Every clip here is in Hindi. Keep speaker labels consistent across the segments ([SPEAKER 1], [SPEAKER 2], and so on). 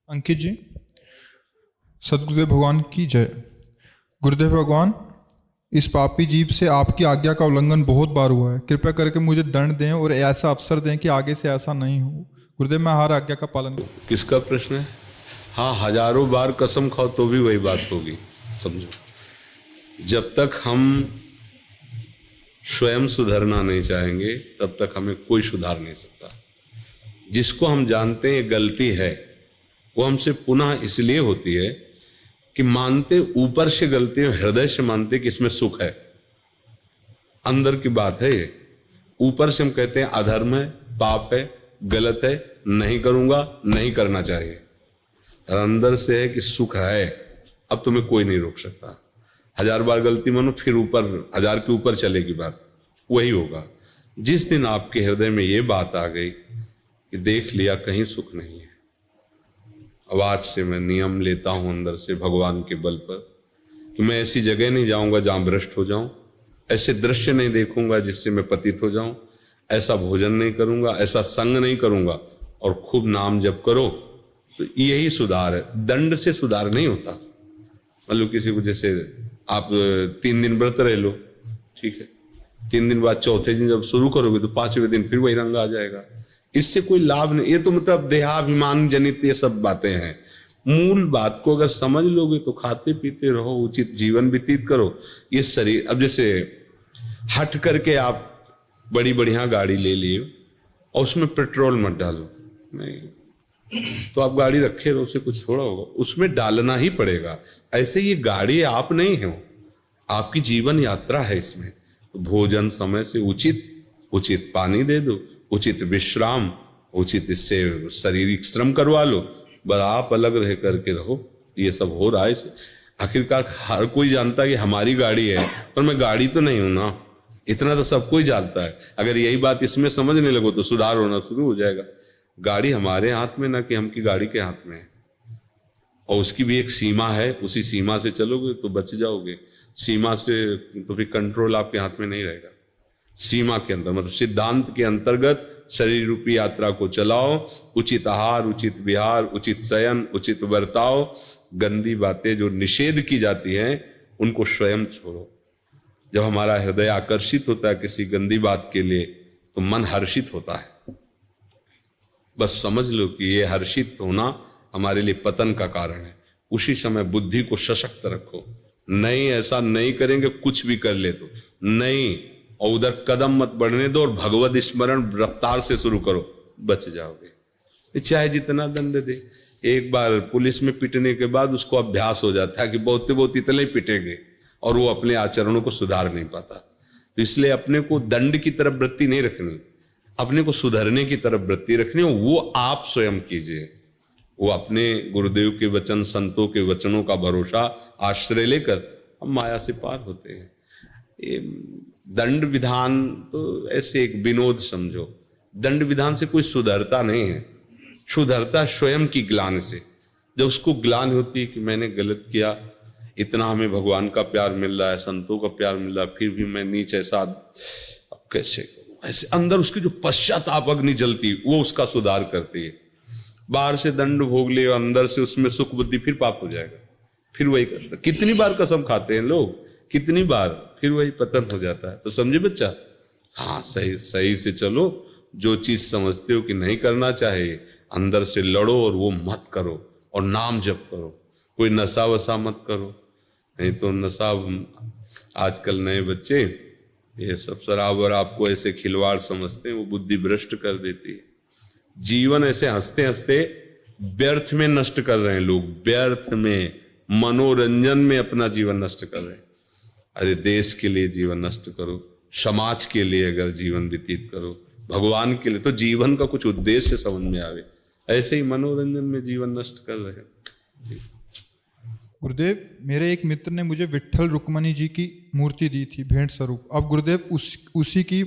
[SPEAKER 1] अंकित जी, सदगुरुदेव भगवान की जय। गुरुदेव भगवान, इस पापी जीव से आपकी आज्ञा का उल्लंघन बहुत बार हुआ है। कृपया करके मुझे दंड दें और ऐसा अवसर दें कि आगे से ऐसा नहीं हो। गुरुदेव, मैं हर आज्ञा का पालन करूं।
[SPEAKER 2] किसका प्रश्न है? हाँ, हजारों बार कसम खाओ तो भी वही बात होगी। समझो, जब तक हम स्वयं सुधरना नहीं चाहेंगे तब तक हमें कोई सुधार नहीं सकता। जिसको हम जानते हैं गलती है, वो हमसे पुनः इसलिए होती है कि मानते ऊपर से गलती है, हृदय से मानते कि इसमें सुख है। अंदर की बात है ये। ऊपर से हम कहते हैं अधर्म है, पाप है, गलत है, नहीं करूंगा, नहीं करना चाहिए। और अंदर से है कि सुख है, अब तुम्हें कोई नहीं रोक सकता। हजार बार गलती मानो, फिर ऊपर हजार के ऊपर चलेगी बात, वही होगा। जिस दिन आपके हृदय में ये बात आ गई कि देख लिया कहीं सुख नहीं है, अब आज से मैं नियम लेता हूं अंदर से भगवान के बल पर कि मैं ऐसी जगह नहीं जाऊंगा जहां भ्रष्ट हो जाऊं, ऐसे दृश्य नहीं देखूंगा जिससे मैं पतित हो जाऊं, ऐसा भोजन नहीं करूंगा, ऐसा संग नहीं करूंगा, और खूब नाम जप करो। तो यही सुधार है, दंड से सुधार नहीं होता। मतलब किसी को जैसे आप 3 दिन व्रत रह लो, ठीक है, 3 दिन बाद चौथे दिन जब शुरू करोगे तो 5वें दिन फिर वही रंग आ जाएगा। इससे कोई लाभ नहीं। ये तो मतलब देहाभिमान जनित ये सब बातें हैं। मूल बात को अगर समझ लोगे तो खाते पीते रहो, उचित जीवन व्यतीत करो। ये शरीर, अब जैसे हट करके आप बड़ी बढ़िया गाड़ी ले लिए और उसमें पेट्रोल मत डालो, नहीं तो आप गाड़ी रखे रहो, उससे कुछ थोड़ा होगा, उसमें डालना ही पड़ेगा। ऐसे ये गाड़ी आप नहीं हो, आपकी जीवन यात्रा है। इसमें तो भोजन समय से उचित पानी दे दो, उचित विश्राम, उचित इससे शारीरिक श्रम करवा लो, बस आप अलग रह करके रहो। ये सब हो रहा है इसे। आखिरकार हर कोई जानता है कि हमारी गाड़ी है, पर मैं गाड़ी तो नहीं हूं ना, इतना तो सब कोई जानता है। अगर यही बात इसमें समझने लगो तो सुधार होना शुरू हो जाएगा। गाड़ी हमारे हाथ में ना कि हम की गाड़ी के हाथ में है, और उसकी भी एक सीमा है, उसी सीमा से चलोगे तो बच जाओगे। सीमा से तो फिर कंट्रोल आपके हाथ में नहीं रहेगा। सीमा के अंदर मतलब सिद्धांत के अंतर्गत शरीर रूपी यात्रा को चलाओ। उचित आहार, उचित विहार, उचित शयन, उचित बर्ताव। गंदी बातें जो निषेध की जाती हैं उनको स्वयं छोड़ो। जब हमारा हृदय आकर्षित होता है किसी गंदी बात के लिए तो मन हर्षित होता है। बस समझ लो कि ये हर्षित होना हमारे लिए पतन का कारण है। उसी समय बुद्धि को सशक्त रखो। नहीं, ऐसा नहीं करेंगे, कुछ भी कर ले तो नहीं, और उधर कदम मत बढ़ने दो, और भगवत स्मरण रफ्तार से शुरू करो, बच जाओगे। चाहे जितना दंड दे। एक बार पुलिस में पिटने के बाद उसको अभ्यास हो जाता है कि बहुत इतने ही पिटेंगे, और वो अपने आचरणों को सुधार नहीं पाता। तो इसलिए अपने को दंड की तरफ वृत्ति नहीं रखनी, अपने को सुधरने की तरफ वृत्ति रखनी, वो आप स्वयं कीजिए। वो अपने गुरुदेव के वचन, संतों के वचनों का भरोसा आश्रय लेकर हम माया से पार होते हैं। ये दंड विधान तो ऐसे एक विनोद समझो। दंड विधान से कोई सुधरता नहीं है, सुधरता स्वयं की ग्लानि से। जब उसको ग्लानि होती है कि मैंने गलत किया, इतना हमें भगवान का प्यार मिल रहा है, संतों का प्यार मिल रहा है, फिर भी मैं नीच ऐसा, अब कैसे करूं? ऐसे अंदर उसकी जो पश्चाताप अग्नि जलती वो उसका सुधार करती है। बाहर से दंड भोग ले और अंदर से उसमें सुख बुद्धि, फिर पाप हो जाएगा, फिर वही करता। कितनी बार कसम खाते हैं लोग, कितनी बार, फिर वही पतन हो जाता है। तो समझे बच्चा? हाँ, सही से चलो। जो चीज समझते हो कि नहीं करना चाहिए, अंदर से लड़ो और वो मत करो, और नाम जप करो। कोई नशा वशा मत करो, नहीं तो नशा, आजकल नए बच्चे ये सब शराब और आपको ऐसे खिलवाड़ समझते हैं, वो बुद्धि भ्रष्ट कर देती है। जीवन ऐसे हंसते हंसते व्यर्थ में नष्ट कर रहे हैं लोग, व्यर्थ में, मनोरंजन में अपना जीवन नष्ट कर रहे हैं। अरे देश के लिए जीवन नष्ट करो, समाज के लिए अगर जीवन व्यतीत करो, भगवान के लिए, तो जीवन का कुछ उद्देश्य समझ में आवे। ऐसे ही मनोरंजन में जीवन नष्ट कर रहे हैं।
[SPEAKER 1] गुरुदेव, मेरे एक मित्र ने मुझे विट्ठल रुक्मणी जी की मूर्ति दी थी भेंट स्वरूप। अब गुरुदेव उसी की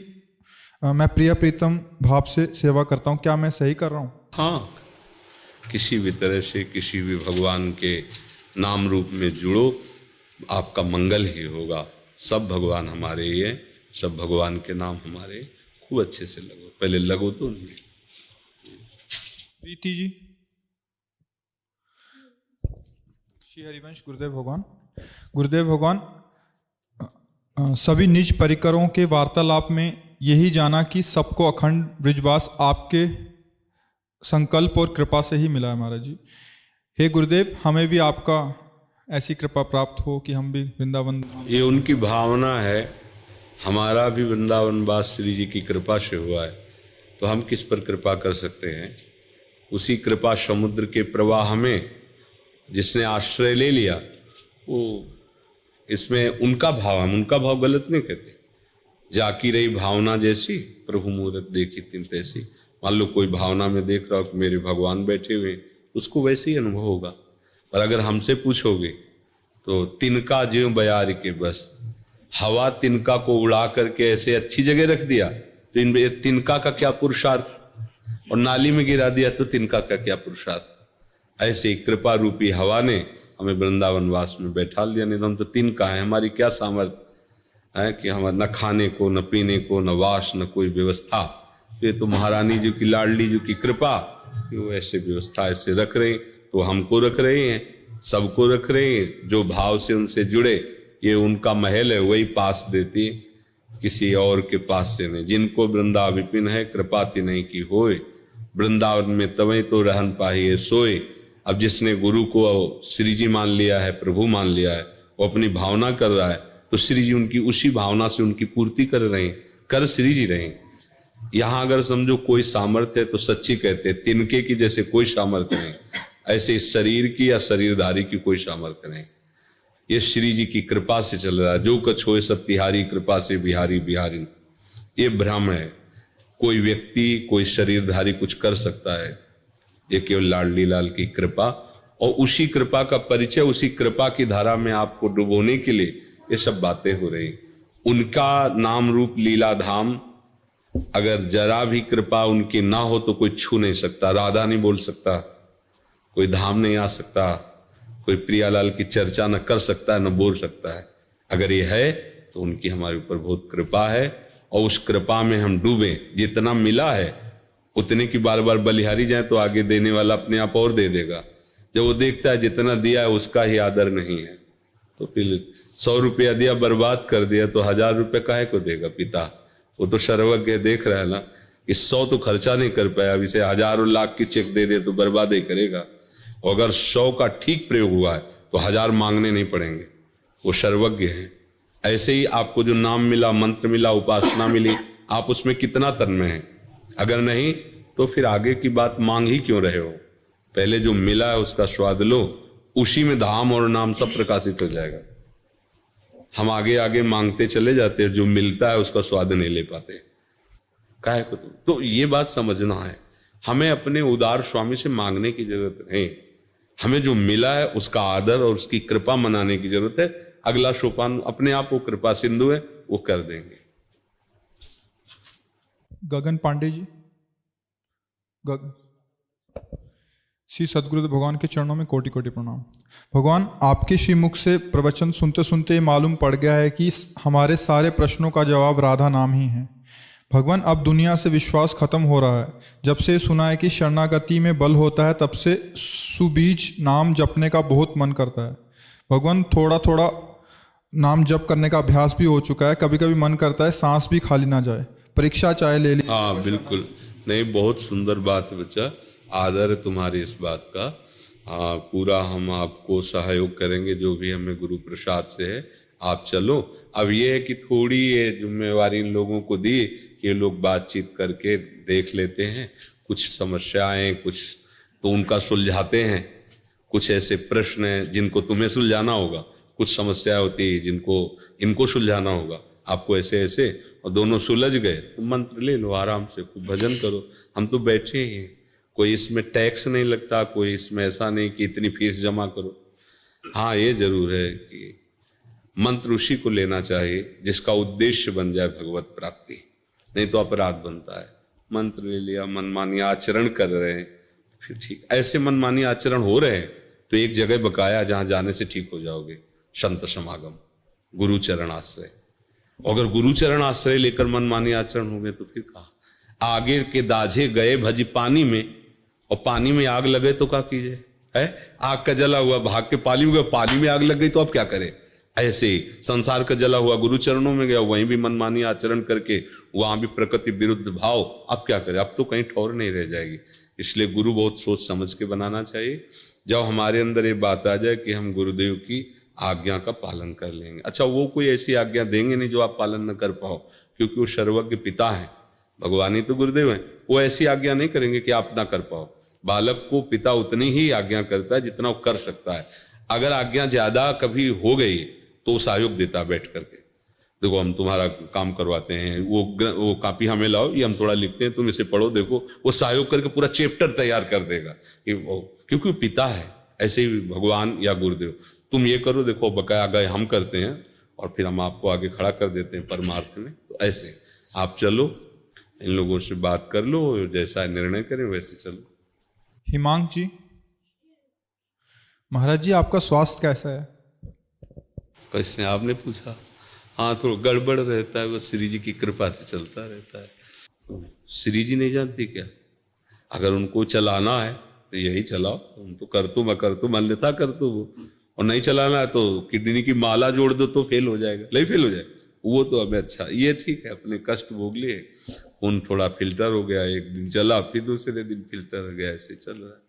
[SPEAKER 1] मैं प्रिय प्रीतम भाव से सेवा करता हूँ। क्या मैं सही कर रहा हूँ?
[SPEAKER 2] हाँ, किसी भी तरह से किसी भी भगवान के नाम रूप में जुड़ो, आपका मंगल ही होगा। सब भगवान हमारे ही हैं, सब भगवान के नाम हमारे। खूब अच्छे से लगो, पहले लगो तो नहीं।
[SPEAKER 1] प्रीति जी। श्री हरिवंश गुरुदेव भगवान। गुरुदेव भगवान, सभी निज परिकरों के वार्तालाप में यही जाना कि सबको अखंड ब्रिजवास आपके संकल्प और कृपा से ही मिला है महाराज जी। हे गुरुदेव, हमें भी आपका ऐसी कृपा प्राप्त हो कि हम भी वृंदावन।
[SPEAKER 2] ये उनकी भावना है। हमारा भी वृंदावन वास श्री जी की कृपा से हुआ है, तो हम किस पर कृपा कर सकते हैं। उसी कृपा समुद्र के प्रवाह में जिसने आश्रय ले लिया, वो इसमें उनका भाव, हम उनका भाव गलत नहीं कहते। जाकी रही भावना जैसी, प्रभु मूरत देखी तिन तैसी। मान लो कोई भावना में देख रहा हो कि मेरे भगवान बैठे हुए, उसको वैसे ही अनुभव होगा। पर अगर हमसे पूछोगे तो तिनका ज्यों बयार के बस, हवा तिनका को उड़ा करके ऐसे अच्छी जगह रख दिया तो इन तिनका का क्या पुरुषार्थ, और नाली में गिरा दिया तो तिनका का क्या पुरुषार्थ। ऐसे ही कृपा रूपी हवा ने हमें वृंदावन वास में बैठा लिया। नहीं तो हम तो तिनका है, हमारी क्या सामर्थ्य है कि हमारे न खाने को, न पीने को, न वास, न कोई व्यवस्था। ये तो महारानी जी की, लाडली जी की कृपा कि वो ऐसे व्यवस्था ऐसे रख रहे हैं, तो हमको रख रहे हैं, सबको रख रहे हैं। जो भाव से उनसे जुड़े, ये उनका महल है, वही पास देती, किसी और के पास से नहीं। जिनको वृंदा विपिन है, कृपा ति नहीं की होए, वृंदावन में तवै तो रहन पाहिए सोए। अब जिसने गुरु को श्री जी मान लिया है, प्रभु मान लिया है, वो अपनी भावना कर रहा है, तो श्री जी उनकी उसी भावना से उनकी पूर्ति कर रहे हैं, कर श्री जी रहे हैं। यहां अगर समझो कोई सामर्थ्य है तो सच्ची कहते हैं, तिनके की जैसे कोई सामर्थ्य नहीं, ऐसे शरीर की या शरीरधारी की कोई सामर्थ्य नहीं। ये श्री जी की कृपा से चल रहा है। जो कछ होए सब तिहारी, कृपा से बिहारी बिहारी। ये भ्रम है। कोई व्यक्ति, कोई शरीरधारी कुछ कर सकता है, ये केवल लाडली लाल की कृपा, और उसी कृपा का परिचय, उसी कृपा की धारा में आपको डुबोने के लिए ये सब बातें हो रही। उनका नाम रूप लीला धाम, अगर जरा भी कृपा उनकी ना हो तो कोई छू नहीं सकता। राधा नहीं बोल सकता, कोई धाम नहीं आ सकता, कोई प्रियालाल की चर्चा न कर सकता है, न बोल सकता है। अगर ये है तो उनकी हमारे ऊपर बहुत कृपा है, और उस कृपा में हम डूबे। जितना मिला है उतने की बार बार बलिहारी जाए तो आगे देने वाला अपने आप और दे देगा। जब वो देखता है जितना दिया है उसका ही आदर नहीं है, तो फिर 100 रुपया दिया बर्बाद कर दिया तो 1000 रुपये काहे को देगा पिता। वो तो सर्वज्ञ देख रहा है ना, इस 100 तो खर्चा नहीं कर पाया, अब इसे हजारों लाख की चेक दे दे तो बर्बाद ही करेगा। और अगर 100 का ठीक प्रयोग हुआ है तो 1000 मांगने नहीं पड़ेंगे, वो सर्वज्ञ है। ऐसे ही आपको जो नाम मिला, मंत्र मिला, उपासना मिली, आप उसमें कितना तन्मय है। अगर नहीं तो फिर आगे की बात मांग ही क्यों रहे हो। पहले जो मिला है उसका स्वाद लो, उसी में धाम और नाम सब प्रकाशित हो जाएगा। हम आगे आगे मांगते चले जाते हैं, जो मिलता है उसका स्वाद नहीं ले पाते। काहे को तो ये बात समझना है, हमें अपने उदार स्वामी से मांगने की जरूरत नहीं। हमें जो मिला है उसका आदर और उसकी कृपा मनाने की जरूरत है। अगला सोपान अपने आप वो कृपा सिंधु है, वो कर देंगे।
[SPEAKER 1] गगन पांडे जी। श्री सद्गुरुदेव भगवान के चरणों में कोटि कोटि प्रणाम। भगवान, आपके श्रीमुख से प्रवचन सुनते सुनते मालूम पड़ गया है कि हमारे सारे प्रश्नों का जवाब राधा नाम ही है। भगवान, अब दुनिया से विश्वास खत्म हो रहा है। जब से सुना है कि शरणागति में बल होता है, तब से सुबीज नाम जपने का बहुत मन करता है। भगवान, थोड़ा थोड़ा नाम जप करने का अभ्यास भी हो चुका है। कभी कभी मन करता है सांस भी खाली ना जाए, परीक्षा चाहे ले ली।
[SPEAKER 2] हाँ बिल्कुल, नहीं बहुत सुंदर बात है बच्चा, आदर है तुम्हारी इस बात का। हाँ, पूरा हम आपको सहयोग करेंगे, जो भी हमें गुरु प्रसाद से है। आप चलो। अब ये है कि थोड़ी ये जिम्मेवारी इन लोगों को दी कि ये लोग बातचीत करके देख लेते हैं, कुछ समस्याएं कुछ तो उनका सुलझाते हैं, कुछ ऐसे प्रश्न हैं जिनको तुम्हें सुलझाना होगा, कुछ समस्या होती है जिनको इनको सुलझाना होगा। आपको ऐसे ऐसे, और दोनों सुलझ गए तो मंत्र ले लो, आराम से खूब भजन करो। हम तो बैठे ही हैं, कोई इसमें टैक्स नहीं लगता, कोई इसमें ऐसा नहीं कि इतनी फीस जमा करो। हाँ, ये जरूर है कि मंत्र उसी को लेना चाहिए जिसका उद्देश्य बन जाए भगवत प्राप्ति, नहीं तो अपराध बनता है। मंत्र ले लिया, मनमानी आचरण कर रहे हैं, फिर ठीक ऐसे मनमानी आचरण हो रहे हैं तो एक जगह बकाया जहां जाने से ठीक हो जाओगे, संत समागम, गुरु चरण आश्रय। अगर गुरु चरण आश्रय लेकर मनमानी आचरण हो गए तो फिर कहा आगे के दाझे गए भज पानी में, और पानी में आग लगे तो क्या कीजिए। है। आग का जला हुआ भाग के पानी में गया, पानी में आग लग गई तो अब क्या करें। ऐसे ही संसार का जला हुआ गुरु चरणों में गया, वहीं भी मनमानी आचरण करके वहां भी प्रकृति विरुद्ध भाव, अब क्या करें। अब तो कहीं ठौर नहीं रह जाएगी। इसलिए गुरु बहुत सोच समझ के बनाना चाहिए। जब हमारे अंदर ये बात आ जाए कि हम गुरुदेव की आज्ञा का पालन कर लेंगे, अच्छा वो कोई ऐसी आज्ञा देंगे नहीं जो आप पालन न कर पाओ, क्योंकि वो सर्वज्ञ पिता है, भगवान ही तो गुरुदेव हैं। वो ऐसी आज्ञा नहीं करेंगे कि आप ना कर पाओ। बालक को पिता उतनी ही आज्ञा करता है जितना वो कर सकता है। अगर आज्ञा ज्यादा कभी हो गई तो सहयोग देता है बैठ करके, देखो हम तुम्हारा काम करवाते हैं, वो कॉपी हमें लाओ, ये हम थोड़ा लिखते हैं, तुम इसे पढ़ो, देखो वो सहयोग करके पूरा चैप्टर तैयार कर देगा कि वो, क्योंकि वो पिता है। ऐसे ही भगवान या गुरुदेव, तुम ये करो, देखो बकाया गए हम करते हैं और फिर हम आपको आगे खड़ा कर देते हैं परमार्थ में। तो ऐसे आप चलो, इन लोगों से बात कर लो, जैसा निर्णय करें वैसे चलो।
[SPEAKER 1] हिमांक जी, महाराज जी आपका स्वास्थ्य कैसा है?
[SPEAKER 2] कैसे आपने पूछा? हाँ थोड़ा गड़बड़ रहता है, वो श्री जी की कृपा से चलता रहता है। श्री जी नहीं जानती क्या? अगर उनको चलाना है तो यही चलाओ, तुम तो कर तुम अकर तुम अन्यथा कर तुम, और नहीं चलाना है तो किडनी की माला जोड़ दो तो फेल हो जाएगा, नहीं फेल हो जाएगा वो तो हमें। अच्छा ये ठीक है, अपने कष्ट भोग लिए, खून थोड़ा फिल्टर हो गया, एक दिन चला फिर दूसरे दिन फिल्टर हो गया, ऐसे चल रहा है।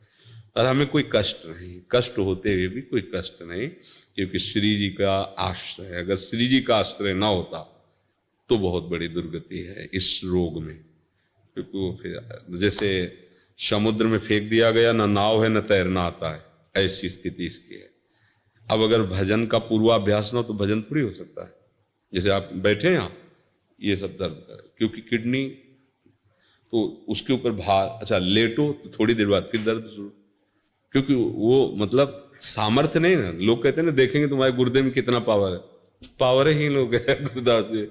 [SPEAKER 2] और हमें कोई कष्ट नहीं, कष्ट होते हुए भी कोई कष्ट नहीं, क्योंकि श्री जी का आश्रय, अगर श्री जी का आश्रय ना होता तो बहुत बड़ी दुर्गति है इस रोग में। क्योंकि वो फिर जैसे समुद्र में फेंक दिया गया, ना नाव है न तैरना आता है, ऐसी स्थिति इसकी है। अब अगर भजन का पूर्वाभ्यास ना हो तो भजन थोड़ी हो सकता है। जैसे आप बैठे हैं यहाँ, ये सब दर्द करे, क्योंकि किडनी तो उसके ऊपर भार, अच्छा लेटो तो थोड़ी देर बाद फिर दर्द शुरू, क्योंकि वो मतलब सामर्थ्य नहीं ना। लोग कहते हैं ना, देखेंगे तुम्हारे गुर्दे में कितना पावर है, पावर ही लोग है गुरुदास जी।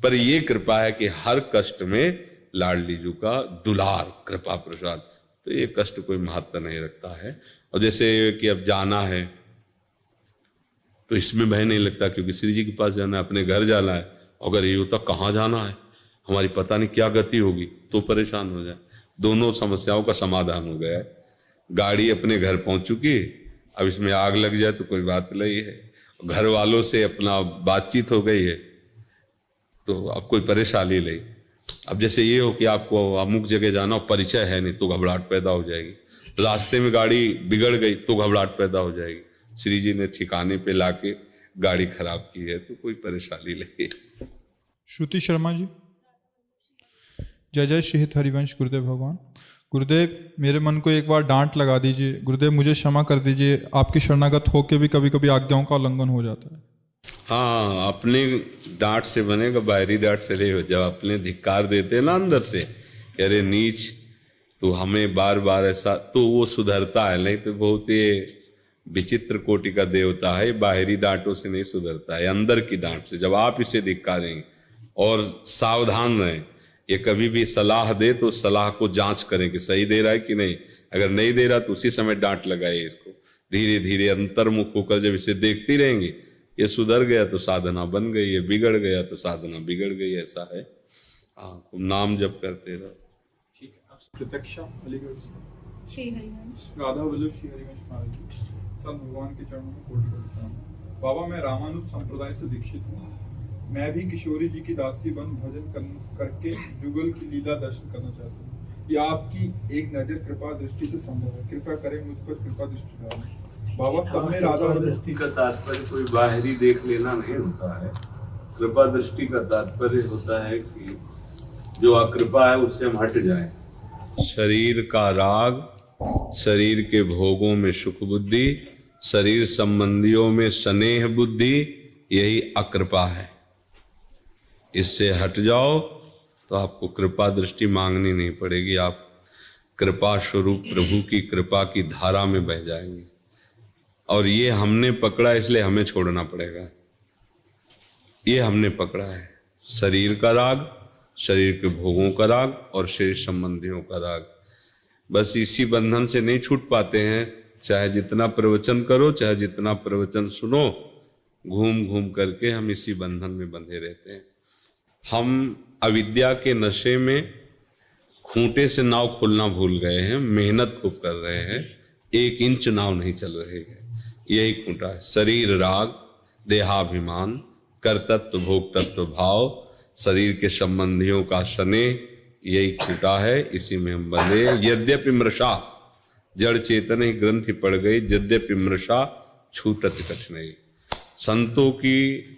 [SPEAKER 2] पर ये कृपा है कि हर कष्ट में लाडली जी का दुलार कृपा प्रसाद, तो ये कष्ट कोई महत्व नहीं रखता है। और जैसे कि अब जाना है तो इसमें भय नहीं लगता, क्योंकि श्री जी के पास जाना है, अपने घर जाना है। अगर ये होता कहाँ जाना है, हमारी पता नहीं क्या गति होगी, तो परेशान हो जाए। दोनों समस्याओं का समाधान हो गया है। गाड़ी अपने घर पहुंच चुकी, अब इसमें आग लग जाए तो कोई बात नहीं है। घर वालों से अपना बातचीत हो गई है तो अब कोई परेशानी नहीं। अब जैसे ये हो कि आपको अमुक जगह जाना, परिचय है नहीं तो घबराहट पैदा हो जाएगी, रास्ते में गाड़ी बिगड़ गई तो घबराहट पैदा हो जाएगी। श्री जी ने ठिकाने पे लाके गाड़ी खराब की है तो कोई परेशानी नहीं।
[SPEAKER 1] श्रुति शर्मा जी, जय जय श्री हित हरिवंश गुरुदेव भगवान। गुरुदेव मेरे मन को एक बार डांट लगा दीजिए, गुरुदेव मुझे क्षमा कर दीजिए, आपकी शरणागत होके भी कभी कभी आज्ञाओं का उल्लंघन हो जाता है।
[SPEAKER 2] हाँ, अपने डांट से बनेगा, बाहरी डांट से नहीं हो। जब अपने धिक्कार देते ना अंदर से, अरे नीच, तो हमें बार बार ऐसा, तो वो सुधरता है। नहीं तो बहुत ये विचित्र कोटि का देवता है, बाहरी डांटों से नहीं सुधरता है, अंदर की डांट से। जब आप इसे धिक्कारेंगे, और सावधान रहें, ये कभी भी सलाह दे तो सलाह को जांच करें कि सही दे रहा है कि नहीं। अगर नहीं दे रहा तो उसी समय डांट लगाइए इसको। धीरे धीरे अंतर्मुख होकर जब इसे देखती रहेंगे, ये सुधर गया तो साधना बन गई, ये बिगड़ गया तो साधना बिगड़ गई, ऐसा है। हाँ, नाम जप करते रहो।
[SPEAKER 1] ठीक है। आप प्रत्यक्षा अलीगढ़ से
[SPEAKER 3] श्री हरिवंश
[SPEAKER 1] राधा वल्लभ श्री हरिवंश महाराज जी, सब भगवान के चरणों में कोटि करता हूँ। बाबा मैं रामानुज संप्रदाय से दीक्षित हूँ। मैं भी किशोरी जी की दासी बन भजन करके जुगल की लीला दर्शन करना चाहता हूँ। यह आपकी एक नजर कृपा दृष्टि से संभव है, कृपया करें मुझ पर कृपा दृष्टि डालें। बाबा सब में राधा
[SPEAKER 2] दृष्टि का तात्पर्य कोई बाहरी देख लेना नहीं होता है। कृपा दृष्टि का तात्पर्य होता है कि जो अकृपा है उससे हम हट जाएं। शरीर का राग, शरीर के भोगों में सुख बुद्धि, शरीर संबंधियों में स्नेह बुद्धि, यही अकृपा है। इससे हट जाओ तो आपको कृपा दृष्टि मांगनी नहीं पड़ेगी। आप कृपा स्वरूप प्रभु की कृपा की धारा में बह जाएंगे। और ये हमने पकड़ा, इसलिए हमें छोड़ना पड़ेगा। ये हमने पकड़ा है, शरीर का राग, शरीर के भोगों का राग और शरीर संबंधियों का राग। बस इसी बंधन से नहीं छूट पाते हैं। चाहे जितना प्रवचन करो, चाहे जितना प्रवचन सुनो, घूम घूम करके हम इसी बंधन में बंधे रहते हैं। हम अविद्या के नशे में खूंटे से नाव खोलना भूल गए हैं, मेहनत खूब कर रहे हैं। 1 इंच नाव नहीं चल रही है। यही खूंटा है। शरीर राग, देहाभिमान, कर्तृत्व भोक्तृत्व भाव, शरीर के संबंधियों का स्नेह, यही खूंटा है। इसी में हम बंधे। यद्यपि मृषा, जड़ चेतन ही ग्रंथि पड़ गई, यद्यपि मृषा छूटत कठिनाई। संतों की,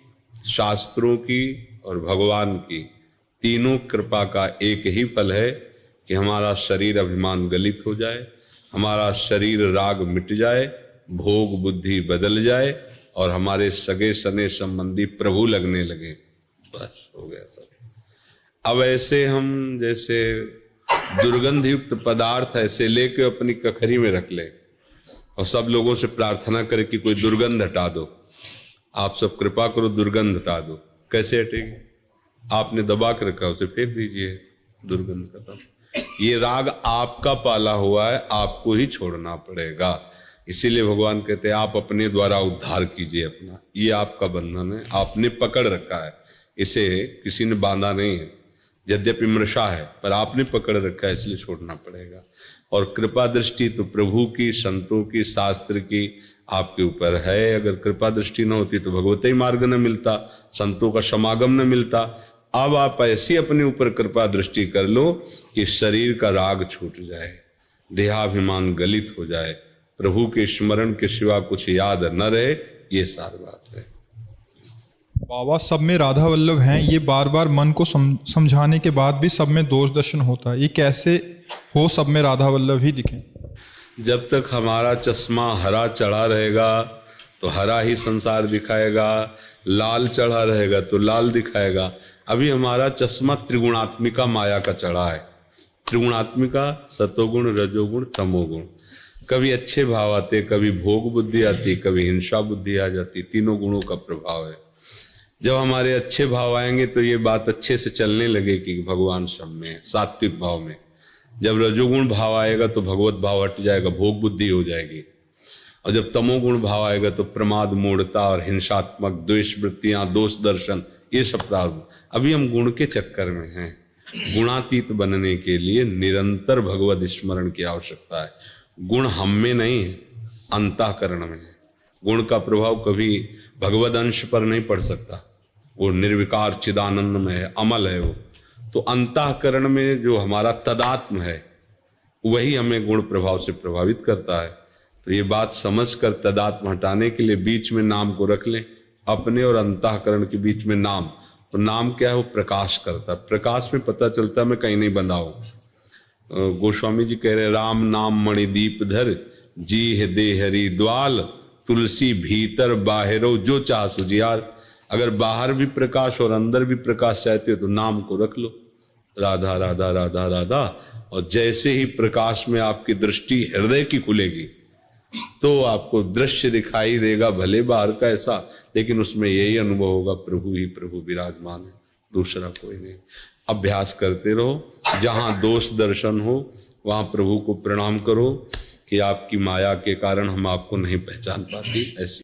[SPEAKER 2] शास्त्रों की और भगवान की तीनों कृपा का एक ही फल है कि हमारा शरीर अभिमान गलित हो जाए, हमारा शरीर राग मिट जाए, भोग बुद्धि बदल जाए और हमारे सगे सने संबंधी प्रभु लगने लगे। बस हो गया सब। अब ऐसे हम जैसे दुर्गंध युक्त पदार्थ ऐसे लेके अपनी कखरी में रख ले और सब लोगों से प्रार्थना करे कि कोई दुर्गंध हटा दो, आप सब कृपा करो दुर्गंध हटा दो। कैसे हटेगी? आपने दबा के रखा, उसे फेंक दीजिए, दुर्गंध खत्म। ये राग आपका पाला हुआ है, आपको ही छोड़ना पड़ेगा। इसीलिए भगवान कहते हैं आप अपने द्वारा उद्धार कीजिए अपना। ये आपका बंधन है, आपने पकड़ रखा है, इसे किसी ने बांधा नहीं है। यद्यपि मृषा है पर आपने पकड़ रखा है, इसलिए छोड़ना पड़ेगा। और कृपा दृष्टि तो प्रभु की, संतों की, शास्त्र की आपके ऊपर है। अगर कृपा दृष्टि न होती तो भगवती मार्ग न मिलता, संतों का समागम न मिलता। अब आप ऐसी अपने ऊपर कृपा दृष्टि कर लो कि शरीर का राग छूट जाए, देहाभिमान गलित हो जाए, प्रभु के स्मरण के सिवा कुछ याद न रहे। ये सारी बात है।
[SPEAKER 1] बाबा सब में राधा वल्लभ हैं, ये बार बार मन को समझाने के बाद भी सब में दोष दर्शन होता है। ये कैसे हो सब में राधा वल्लभ ही दिखें?
[SPEAKER 2] जब तक हमारा चश्मा हरा चढ़ा रहेगा तो हरा ही संसार दिखाएगा, लाल चढ़ा रहेगा तो लाल दिखाएगा। अभी हमारा चश्मा त्रिगुणात्मिका माया का चढ़ा है। त्रिगुणात्मिका सतोगुण, रजोगुण, तमोगुण। कभी अच्छे भाव आते, कभी भोग बुद्धि आती, कभी हिंसा बुद्धि आ जाती। तीनों गुणों का प्रभाव है। जब हमारे अच्छे भाव आएंगे तो ये बात अच्छे से चलने लगेगी कि भगवान सब में है, सात्विक भाव में। जब रजोगुण भाव आएगा तो भगवत भाव हट जाएगा, भोग बुद्धि हो जाएगी। और जब तमोगुण भाव आएगा तो प्रमाद, मूढ़ता और हिंसात्मक द्वेष वृत्तियां, दोष दर्शन, ये सब प्रारंभ। अभी हम गुण के चक्कर में हैं। गुणातीत बनने के लिए निरंतर भगवत स्मरण की आवश्यकता है। गुण हम में नहीं है, अंतःकरण में है। गुण का प्रभाव कभी भगवद अंश पर नहीं पड़ सकता। वो निर्विकार चिदानंद में है, अमल है वो। तो अंतःकरण में जो हमारा तदात्म है वही हमें गुण प्रभाव से प्रभावित करता है। तो ये बात समझकर तदात्म हटाने के लिए बीच में नाम को रख लें, अपने और अंतःकरण के बीच में नाम। तो नाम क्या है? वो प्रकाश करता है। प्रकाश में पता चलता है मैं कहीं नहीं बंधा हूं। गोस्वामी जी कह रहे राम नाम मणि दीप धर, जी है दे हरि द्वाल, तुलसी भीतर बाहरो जो चाह सुजियार। अगर बाहर भी प्रकाश और अंदर भी प्रकाश चाहते हो तो नाम को रख लो, राधा राधा राधा राधा। और जैसे ही प्रकाश में आपकी दृष्टि हृदय की खुलेगी तो आपको दृश्य दिखाई देगा, भले बाहर का ऐसा, लेकिन उसमें यही अनुभव होगा प्रभु ही प्रभु विराजमान है, दूसरा कोई नहीं। अभ्यास करते रहो। जहां दोष दर्शन हो वहां प्रभु को प्रणाम करो कि आपकी माया के कारण हम आपको नहीं पहचान पाती। ऐसी